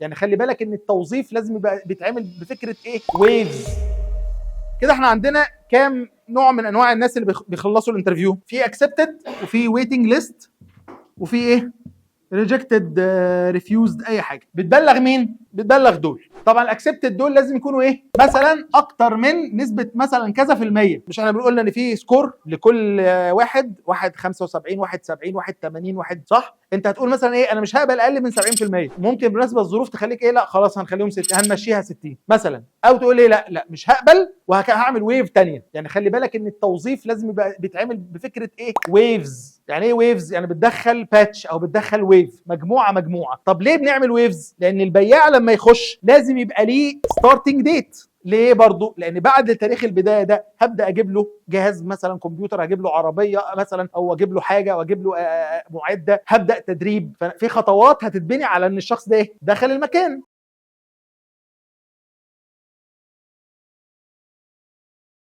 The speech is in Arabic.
يعني خلي بالك ان التوظيف لازم يبقى بيتعمل بفكره ايه؟ ويفز. كده احنا عندنا كام نوع من انواع الناس اللي بيخلصوا الانترفيو؟ في اكسبتد، وفي ويتنج ليست، وفي ايه؟ ريجكتد، ريفيوزد، اي حاجه. بتبلغ مين؟ بتبلغ دول. طبعا الاكسبتد دول لازم يكونوا ايه؟ مثلا اكتر من نسبه مثلا كذا في الميه. مش احنا بنقول ان في سكور لكل واحد 75، واحد 70، واحد 80، واحد، صح؟ انت هتقول مثلا ايه؟ انا مش هقبل اقل من 70%. ممكن بالنسبه للظروف تخليك ايه؟ لا خلاص هنخليهم 60، هنمشيها 60 مثلا. او تقول ايه؟ لا مش هقبل وهعمل ويف ثانيه. يعني خلي بالك ان التوظيف لازم يبقى بيتعمل بفكره ايه؟ ويفز. يعني ايه ويفز؟ يعني بتدخل باتش او بتدخل ويف، مجموعه. طب ليه بنعمل ويفز؟ لان البياع لما يخش لازم يبقى ليه ستارتنج ديت. ليه برضه؟ لان بعد تاريخ البدايه ده هبدا اجيب له جهاز مثلا كمبيوتر، اجيب له عربيه مثلا، او اجيب له حاجه، او اجيب له معده، هبدا تدريب. ففي خطوات هتتبني على ان الشخص ده دخل المكان.